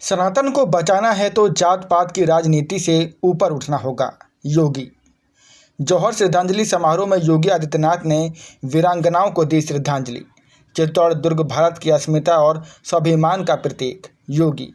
सनातन को बचाना है तो जात पात की राजनीति से ऊपर उठना होगा। योगी जौहर श्रद्धांजलि समारोह में योगी आदित्यनाथ ने वीरांगनाओं को दी श्रद्धांजलि। चित्तौड़ दुर्ग भारत की अस्मिता और स्वाभिमान का प्रतीक। योगी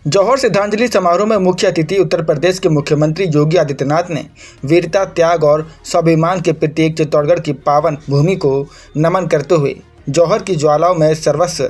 जौहर श्रद्धांजलि समारोह में मुख्य अतिथि उत्तर प्रदेश के मुख्यमंत्री योगी आदित्यनाथ ने वीरता, त्याग और स्वाभिमान के प्रतीक चित्तौड़गढ़ की पावन भूमि को नमन करते हुए जौहर की ज्वालाओं में सर्वस्व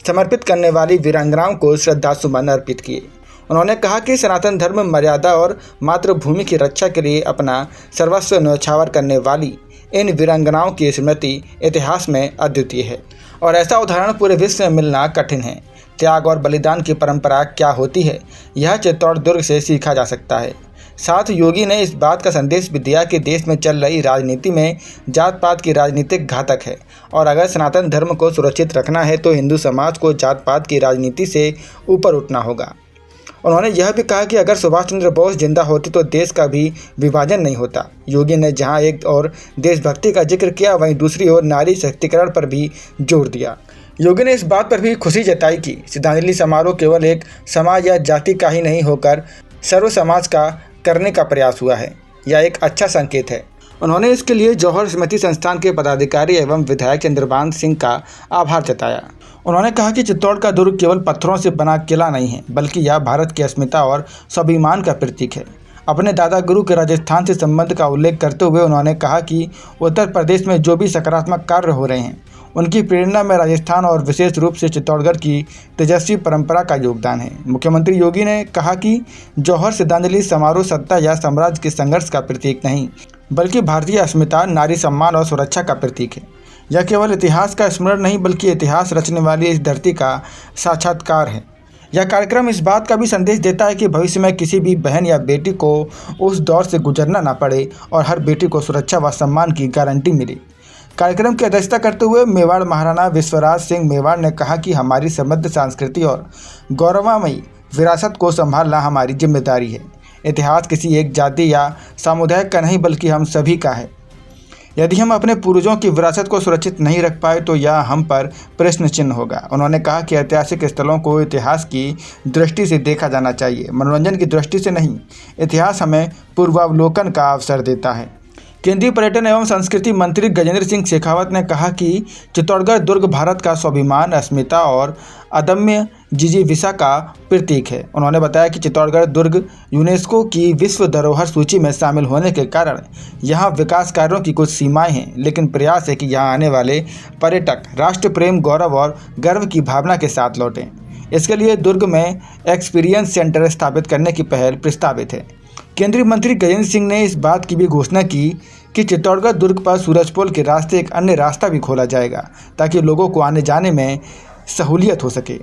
समर्पित करने वाली वीरांगनाओं को श्रद्धासुमन अर्पित किए। उन्होंने कहा कि सनातन धर्म मर्यादा और मातृभूमि की रक्षा के लिए अपना सर्वस्व न्यौछावर करने वाली इन वीरांगनाओं की स्मृति इतिहास में अद्वितीय है और ऐसा उदाहरण पूरे विश्व में मिलना कठिन है। त्याग और बलिदान की परंपरा क्या होती है, यह चित्तौड़ दुर्ग से सीखा जा सकता है। साथ योगी ने इस बात का संदेश भी दिया कि देश में चल रही राजनीति में जात पात की राजनीतिक घातक है और अगर सनातन धर्म को सुरक्षित रखना है तो हिंदू समाज को जात पात की राजनीति से ऊपर उठना होगा। उन्होंने यह भी कहा कि अगर सुभाष चंद्र बोस जिंदा होते तो देश का भी विभाजन नहीं होता। योगी ने जहां एक और देशभक्ति का जिक्र किया, वहीं दूसरी ओर नारी शक्तिकरण पर भी जोर दिया। योगी ने इस बात पर भी खुशी जताई कि श्रद्धांजलि समारोह केवल एक समाज या जाति का ही नहीं होकर सर्व समाज का करने का प्रयास हुआ है। यह एक अच्छा संकेत है। उन्होंने इसके लिए जौहर स्मृति संस्थान के पदाधिकारी एवं विधायक चंद्रभान सिंह का आभार जताया। उन्होंने कहा कि चित्तौड़ का दुर्ग केवल पत्थरों से बना किला नहीं है, बल्कि यह भारत की अस्मिता और स्वाभिमान का प्रतीक है। अपने दादा गुरु के राजस्थान से संबंध का उल्लेख करते हुए उन्होंने कहा कि उत्तर प्रदेश में जो भी सकारात्मक कार्य हो रहे हैं, उनकी प्रेरणा में राजस्थान और विशेष रूप से चित्तौड़गढ़ की तेजस्वी परंपरा का योगदान है। मुख्यमंत्री योगी ने कहा कि जौहर श्रद्धांजलि समारोह सत्ता या साम्राज्य के संघर्ष का प्रतीक नहीं, बल्कि भारतीय अस्मिता, नारी सम्मान और सुरक्षा का प्रतीक है। यह केवल इतिहास का स्मरण नहीं, बल्कि इतिहास रचने वाली इस धरती का साक्षात्कार है। यह कार्यक्रम इस बात का भी संदेश देता है कि भविष्य में किसी भी बहन या बेटी को उस दौर से गुजरना ना पड़े और हर बेटी को सुरक्षा व सम्मान की गारंटी मिले। कार्यक्रम की अध्यक्षता करते हुए मेवाड़ महाराणा विश्वराज सिंह मेवाड़ ने कहा कि हमारी समृद्ध संस्कृति और गौरवमयी विरासत को संभालना हमारी जिम्मेदारी है। इतिहास किसी एक जाति या सामुदाय का नहीं, बल्कि हम सभी का है। यदि हम अपने पूर्वजों की विरासत को सुरक्षित नहीं रख पाए तो यह हम पर प्रश्न चिन्ह होगा। उन्होंने कहा कि ऐतिहासिक स्थलों को इतिहास की दृष्टि से देखा जाना चाहिए, मनोरंजन की दृष्टि से नहीं। इतिहास हमें पूर्वावलोकन का अवसर देता है। केंद्रीय पर्यटन एवं संस्कृति मंत्री गजेंद्र सिंह शेखावत ने कहा कि चित्तौड़गढ़ दुर्ग भारत का स्वाभिमान, अस्मिता और अदम्य जिजीविषा का प्रतीक है। उन्होंने बताया कि चित्तौड़गढ़ दुर्ग यूनेस्को की विश्व धरोहर सूची में शामिल होने के कारण यहाँ विकास कार्यों की कुछ सीमाएं हैं, लेकिन प्रयास है कि यहाँ आने वाले पर्यटक राष्ट्र प्रेम, गौरव और गर्व की भावना के साथ लौटें। इसके लिए दुर्ग में एक्सपीरियंस सेंटर स्थापित करने की पहल प्रस्तावित है। केंद्रीय मंत्री गजेंद्र सिंह ने इस बात की भी घोषणा की कि चित्तौड़गढ़ दुर्ग पर सूरजपोल के रास्ते एक अन्य रास्ता भी खोला जाएगा, ताकि लोगों को आने जाने में सहूलियत हो सके।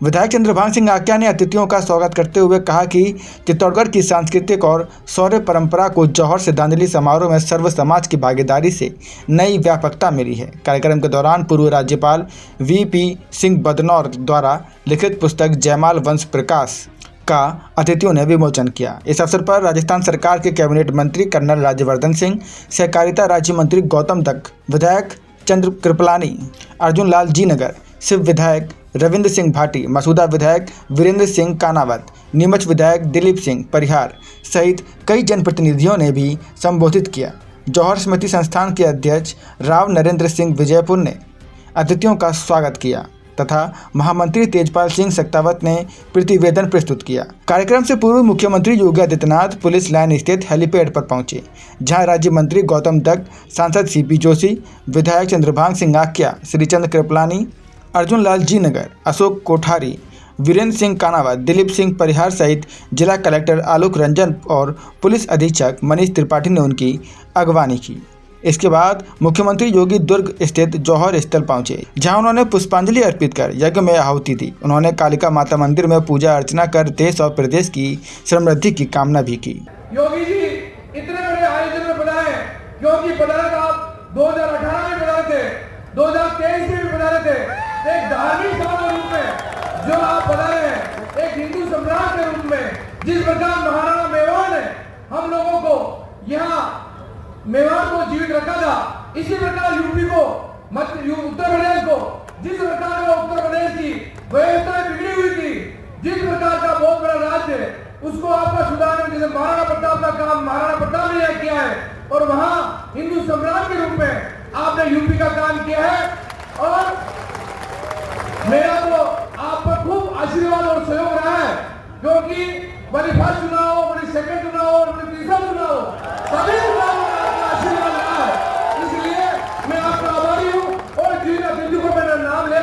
विधायक चंद्रभान सिंह आक्या ने अतिथियों का स्वागत करते हुए कहा कि चित्तौड़गढ़ की सांस्कृतिक और शौर्य परंपरा को जौहर श्रद्धांजलि समारोह में सर्व समाज की भागीदारी से नई व्यापकता मिली है। कार्यक्रम के दौरान पूर्व राज्यपाल वीपी सिंह बदनौर द्वारा लिखित पुस्तक जयमाल वंश प्रकाश का अतिथियों ने विमोचन किया। इस अवसर पर राजस्थान सरकार के कैबिनेट मंत्री कर्नल राज्यवर्धन सिंह, सहकारिता राज्य मंत्री गौतम दत्त, विधायक चंद्र कृपलानी, अर्जुन लाल जी नगर, शिव विधायक रविंद्र सिंह भाटी, मसूदा विधायक वीरेंद्र सिंह कानावत, नीमच विधायक दिलीप सिंह परिहार सहित कई जनप्रतिनिधियों ने भी संबोधित किया। जौहर स्मृति संस्थान के अध्यक्ष राव नरेंद्र सिंह विजयपुर ने अतिथियों का स्वागत किया तथा महामंत्री तेजपाल सिंह सक्तावत ने प्रतिवेदन प्रस्तुत किया। कार्यक्रम से पूर्व मुख्यमंत्री योगी आदित्यनाथ पुलिस लाइन स्थित हेलीपैड पर पहुंचे, जहां राज्य मंत्री गौतम दत्त, सांसद सीपी जोशी, विधायक चंद्रभान सिंह आक्या, श्रीचंद्र कृपलानी, अर्जुन लाल जी नगर, अशोक कोठारी, वीरेंद्र सिंह कानावत, दिलीप सिंह परिहार सहित जिला कलेक्टर आलोक रंजन और पुलिस अधीक्षक मनीष त्रिपाठी ने उनकी अगवानी की। इसके बाद मुख्यमंत्री योगी दुर्ग स्थित जौहर स्थल पहुंचे, जहां उन्होंने पुष्पांजलि अर्पित कर यज्ञ में आहुति दी। उन्होंने कालिका माता मंदिर में पूजा अर्चना कर देश और प्रदेश की समृद्धि की कामना भी की। योगी जी इतने बड़े आयोजन में बनाए, क्योंकि बनारस आप 2018 में बना रहे थे, 2023 में भी बना रहे थे। एक धार्मिक सभा के रूप में जो आप बना रहे हैं, एक हिंदू सम्राट के रूप में, जिस प्रकार महाराणा मेवाड़ ने हम लोगों को यहाँ मेवाड़ को जीवित रखा था, इसी प्रकार यूपी को उत्तर प्रदेश को जिस प्रकार का उत्तर प्रदेश की व्यवस्था बिगड़ी हुई थी, जिस प्रकार का बहुत बड़ा राज्य है, उसको आपका सुधारने जैसे महाराणा प्रताप का काम महाराणा प्रताप ने किया है और वहां हिंदू सम्राट के रूप में आपने यूपी का काम किया है। और मेरा तो आप पर खूब आशीर्वाद और सहयोग रहा है, क्योंकि बड़ी फर्स्ट चुनाव, बड़ी सेकंड चुनाव और बड़ी तीसरा चुनाव, सभी चुनाव में आपका आशीर्वाद रहा है। इसलिए मैं आपका आभारी हूँ और जिंदगी को मेरा नाम ले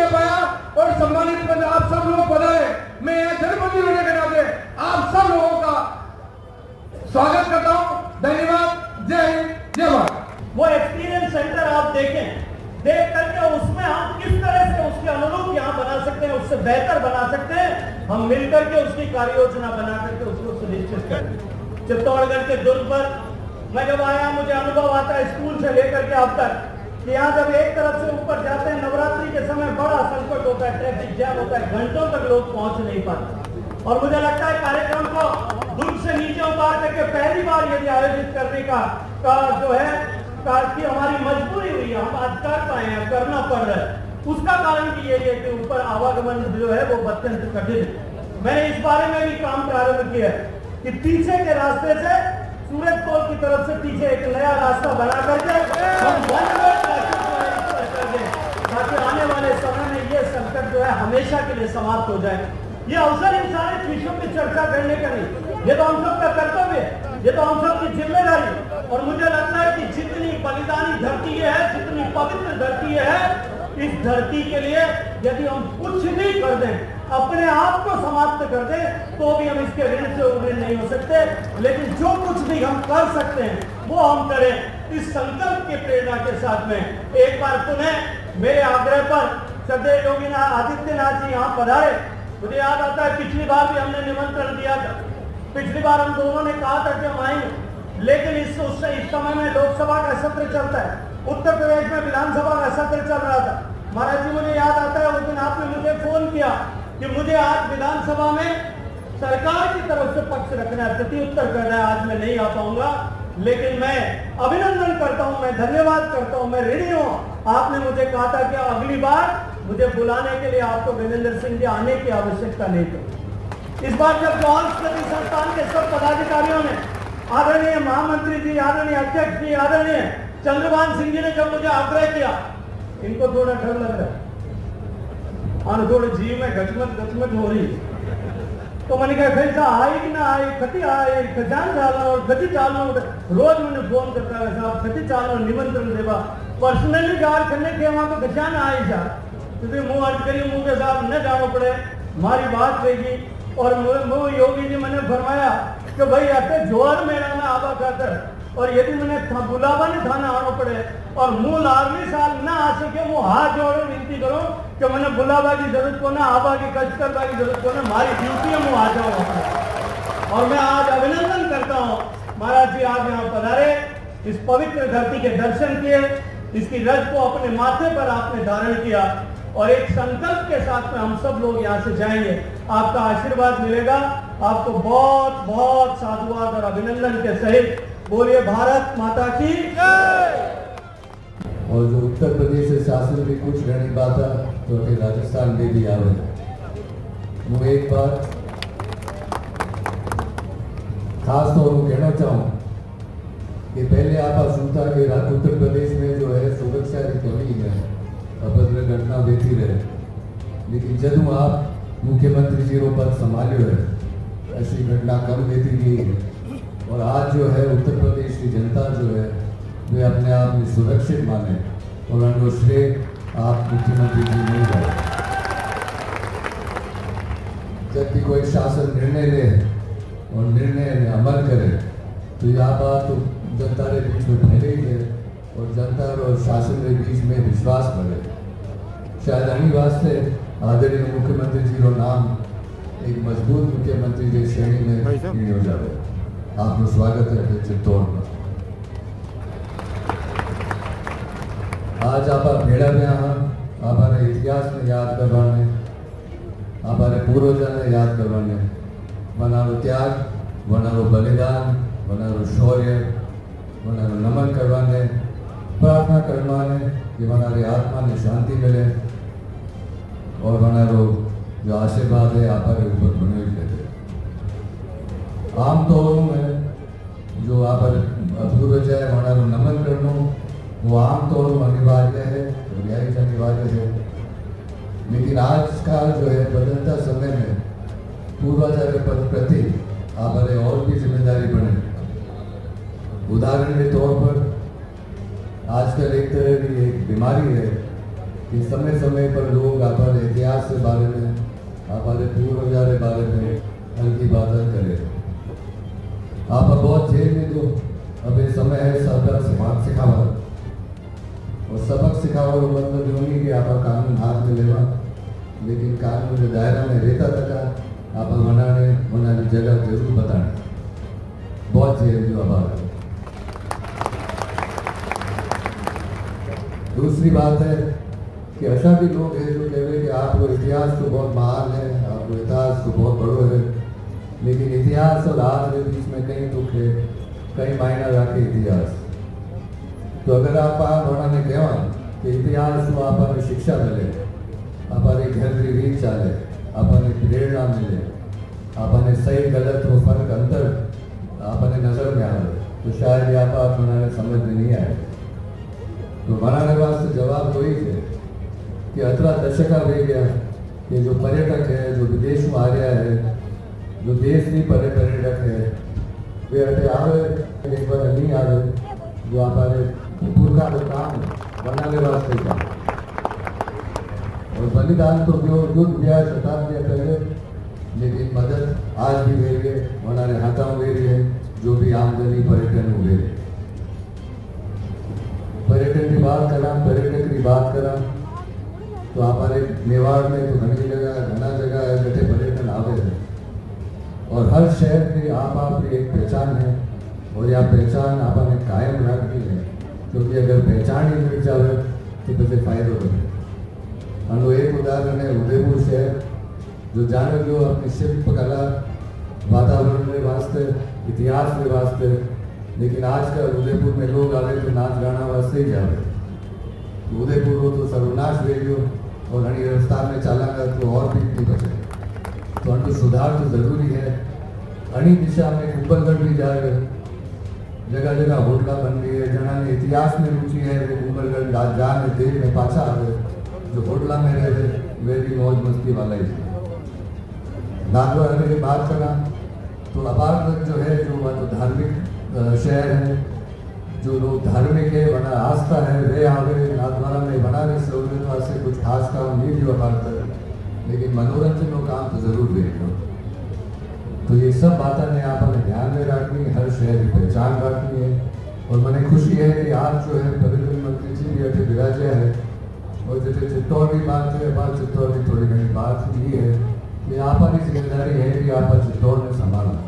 पाया और सम्मानित आप सब लोग बधाए। मैं जनप्रतिनिधि होने के नाते आप सब लोगों का स्वागत करता हूँ। धन्यवाद। जय हिंद, जय भारत। वो एक्सपीरियंस सेंटर आप देखें, देख करके उसमें हम किस तरह से उसके अनुरूप यहाँ बना सकते हैं, उससे बेहतर बना सकते हैं। हम मिलकर के उसकी कार्य योजना बना करके उसको सुनिश्चित करें। चित्तौड़गढ़ के दुर्ग पर मैं जब आया, मुझे अनुभव आता है स्कूल से लेकर के अब तक कि यहाँ जब एक तरफ से ऊपर जाते हैं, नवरात्रि के समय बड़ा संकट होता है, ट्रैफिक जैम होता है, घंटों तक लोग पहुंच नहीं पाते। और मुझे लगता है कार्यक्रम को दुर्ग से नीचे उतार करके पहली बार यदि आयोजित करने का जो है कि हमारी मजबूरी हुई है, हम आज कर पाए हैं, करना पड़ रहा है। उसका कारण भी यही है कि ऊपर आवागमन जो है वो अत्यंत कठिन है। मैंने इस बारे में भी काम प्रारंभ किया है कि पीछे के रास्ते से सूरत पोल की तरफ से पीछे एक नया रास्ता बना करके हम ताकि आने वाले समय में ये संकट जो है हमेशा के लिए समाप्त हो जाए। ये अवसर इन सारे विषयों की चर्चा करने का नहीं, ये तो हम सब का कर्तव्य है, ये तो हम सब की जिम्मेदारी। और मुझे लगता है कि जितनी बलिदानी धरती ये है, जितनी पवित्र धरती ये है, इस धरती के लिए यदि हम कुछ भी कर दें, अपने आप को समाप्त कर दें, तो भी हम इसके ऋण से उभरे नहीं हो सकते। लेकिन जो कुछ भी हम कर सकते हैं वो हम करें, इस संकल्प की प्रेरणा के साथ में। एक बार पुनः मेरे आग्रह पर श्रद्धेय योगी आदित्यनाथ जी यहाँ पधारे। मुझे याद आता है पिछली बार भी हमने निमंत्रण दिया था, पिछली बार हम दोनों ने कहा था कि हम आएंगे, लेकिन इस समय में लोकसभा का सत्र चलता है, उत्तर प्रदेश में विधानसभा का सत्र चल रहा था। महाराज जी मुझे याद आता है उस दिन आपने मुझे फोन किया कि मुझे आज विधानसभा में सरकार की तरफ से पक्ष रखना है, प्रत्युत्तर करना है, आज मैं नहीं आ पाऊंगा। लेकिन मैं अभिनंदन करता हूं, मैं धन्यवाद करता हूं, मैं ऋणी हूं। आपने मुझे कहा था कि अगली बार मुझे बुलाने के लिए आपको वीरेंद्र सिंह जी आने की आवश्यकता नहीं थी। इस बार जब जौहर स्मृति संस्थान के सब पदाधिकारियों ने, आदरणीय महामंत्री जी, आदरणीय अध्यक्ष जी, आदरणीय चंद्रभान सिंह जी ने जब मुझे आग्रह किया, इनको थोड़ा डर लग रहा है और थोड़े जीव में गचमच हो रही, तो मैंने कहा कैसा आई कि ना आई, खती आई खजान चालना और खती चालना। रोज मैंने फोन करता है साहब खती चालना निमंत्रण देवा, पर्सनली गार करने के वहां तो खजान आई जा, क्योंकि मुंह अर्ज करिए मुंह के साथ न जाना पड़े, हमारी बात रहेगी। और मुंह योगी जी मैंने फरमाया कि भाई आते जोर मेरा में आबा खातर, और यदि मैंने बुलावा नहीं थाना आना पड़े और मुंह लारवी साल ना आ सके, वो हाथ जोड़ो विनती करो कि मैंने बुलावा की जरूरत को ना, आबा की कष्ट करवा की जरूरत को ना, हमारी ड्यूटी है मुँह आ जाओ। और मैं आज अभिनंदन करता हूँ महाराज जी, आप यहाँ पधारे, इस पवित्र धरती के दर्शन किए, इसकी रज को अपने माथे पर आपने धारण किया और एक संकल्प के साथ में हम सब लोग यहाँ से जाएंगे। आपका आशीर्वाद मिलेगा। आपको बहुत बहुत साधुवाद और अभिनंदन के सहित बोलिए भारत माता की जय। और जो उत्तर प्रदेश से शासन भी कुछ रहने पाता तो अभी राजस्थान में भी आवे। वो एक बार खास तौर पर कहना चाहूँ कि पहले आप सुनता कि उत्तर प्रदेश में जो है सुरक्षा की कमी है, अभद्र घटना बेती रहे, लेकिन जब आप मुख्यमंत्री जी पद संभालो है, ऐसी घटना कम बेती गई है। और आज जो है उत्तर प्रदेश की जनता जो है वे अपने आप में सुरक्षित माने और उनको श्रेय आप मुख्यमंत्री जी नहीं जाए। जब भी कोई शासन निर्णय ले और निर्णय में अमल करे तो यह बात तो जनता के बीच में फैले ही है और जनता और शासन के बीच में विश्वास बढ़े। शायद अनी वास्ते आदरणीय मुख्यमंत्री जी का नाम एक मजबूत मुख्यमंत्री की श्रेणी में हो जाए। आपका स्वागत है चित्तौड़ में। आज आप भेड़ा में हमारे इतिहास में याद करवाने, हमारे पूर्वजों ने याद करवाने, मनारो त्याग वनारो बलिदान, वनारो शौर्य, वनारो नमन करवाने, प्रार्थना करवाने कि वनारी आत्मा ने शांति मिले और वनारो जो आशीर्वाद है आप ऊपर बने रहते। आमतौर में जो आप पूर्वज है वनारो नमन करनो वो आमतौर में अनिवार्य है, रियायत अनिवार्य है। लेकिन आज का जो है बदलता समय में पूर्वाचार के प्रति आप और भी जिम्मेदारी बने। उदाहरण के तौर पर आजकल एक तरह की एक बीमारी है कि समय समय पर लोग आप इतिहास के बारे में, हमारे पूर्वजां के बारे में हल्की बातें करें। आप बहुत जेल में तो अब ये समय है सबक सिखावा, और सबक सिखावा का मतलब जो नहीं कि आप कानून हाथ में लेवा, लेकिन कानून के दायरा में रहता तक आप बनाने जगह जरूर बताने। बहुत जेल जो आभार। दूसरी बात है कि ऐसा भी लोग हैं जो कह रहे कि आपको इतिहास तो बहुत महान है, आपको इतिहास तो बहुत बड़ो है, लेकिन इतिहास और आज के बीच में कई दुख है, कई मायना रखे इतिहास। तो अगर आप बनाने कहवा कि इतिहास तो आपने शिक्षा मिले, अपने घर की रीत चाले, अपने प्रेरणा मिले, अपने सही गलत वो फर्क अंतर अपने नजर में आए, तो शायद ये आप बनाने समझ में नहीं आए। तो बनाने वास्ते जवाब वही थे कि 18 दशक रह गया कि जो पर्यटक है, जो विदेश में आ रहा है, जो देश नहीं पर्यटक है, वे अटे आवे एक बार नहीं आवे, जो हमारे पुरखा का काम बनाने वास्ते का। और बलिदान तो जो युद्ध गया शताब्दी पहले, लेकिन मदद आज भी हो रही है, बनाने हाथा हो रही है, जो भी आमदनी पर्यटन हो रही है। पर्यटन की बात करा तो हमारे मेवाड़ में तो घनी जगह है जैसे पर्यटन आवे है, और हर शहर की आप एक पहचान है, और यह पहचान आपने कायम रखनी है, क्योंकि अगर पहचान ही मिट जाए तो फिर फायदो बने। अनु एक उदाहरण है उदयपुर शहर, जो जाने जो अपनी शिल्पकला, वातावरण के वास्ते, इतिहास के वास्ते, लेकिन आजकल उदयपुर में लोग आवे तो नाच गाना वास्ते ही जावे। तो उदयपुर हो तो सर्वनाश रेडियो और घनी रफ्तार में चलागा तो और भी नहीं बचे। तो अनु सुधार तो जरूरी है। घनी दिशा में कुंभलगढ़ भी जा रहे, जगह जगह होटला बन रही है। जना ने इतिहास में रुचि है वो कुंभलगढ़ जाने देश में पाछा आवे, जो होटला में रहे वे भी मौज मस्ती वाला ही है। नागौर की बात करा तो अपारगढ़ जो है जो तो धार्मिक शहर है, जो लोग धार्मिक है बना आस्था है, वे आवे नाथद्वारा में बना रही सहूलियत वास्ते कुछ खास काम नहीं भी अपारगढ़, लेकिन मनोरंजन का काम तो जरूर देखो। तो ये सब बातें ने आप हमें ध्यान में रखनी, हर शहर की पहचान रखनी है। और मैंने खुशी है कि आज जो है पर्यटन मंत्री जी भी अटे विराजे है, और जैसे चित्तौड़ की बात है, बात चित्तौड़ की थोड़ी घनी बात ये है कि आप की जिम्मेदारी है कि आप चित्तौड़ में संभालना,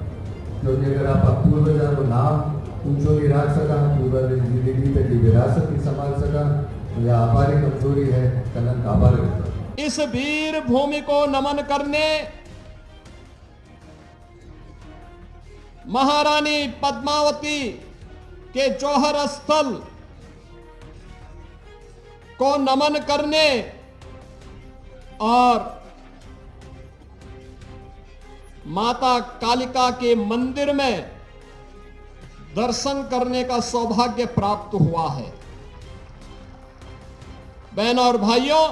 क्योंकि अगर आप पूर्वजा को नाम ऊंचो नहीं रख सका, पूर्वज जिंदगी तक की विरासत नहीं संभाल सका, तो यह हमारी कमजोरी है, कलंक हमारे। इस वीर भूमि को नमन करने महारानी पद्मावती के जौहर स्थल को नमन करने और माता कालिका के मंदिर में दर्शन करने का सौभाग्य प्राप्त हुआ है। बहनों और भाइयों,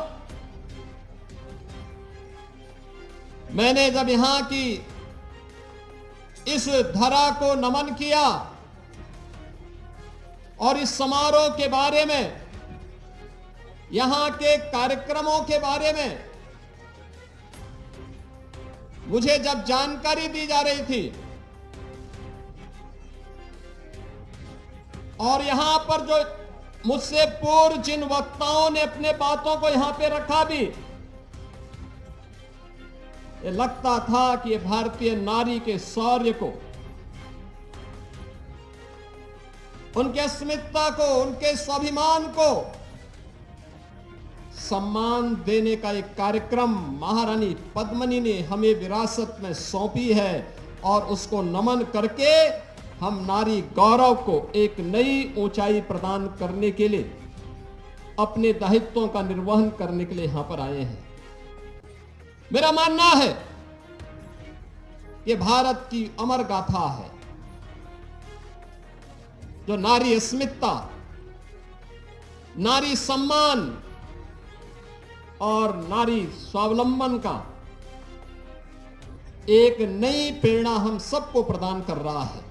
मैंने जब यहां की इस धरा को नमन किया और इस समारोह के बारे में, यहां के कार्यक्रमों के बारे में मुझे जब जानकारी दी जा रही थी, और यहां पर जो मुझसे पूर्व जिन वक्ताओं ने अपने बातों को यहां पे रखा भी, ये लगता था कि ये भारतीय नारी के शौर्य को, उनके अस्मिता को, उनके स्वाभिमान को सम्मान देने का एक कार्यक्रम महारानी पद्मिनी ने हमें विरासत में सौंपी है। और उसको नमन करके हम नारी गौरव को एक नई ऊंचाई प्रदान करने के लिए अपने दायित्वों का निर्वहन करने के लिए यहां पर आए हैं। मेरा मानना है ये भारत की अमर गाथा है, जो नारी अस्मिता, नारी सम्मान और नारी स्वावलंबन का एक नई प्रेरणा हम सबको प्रदान कर रहा है।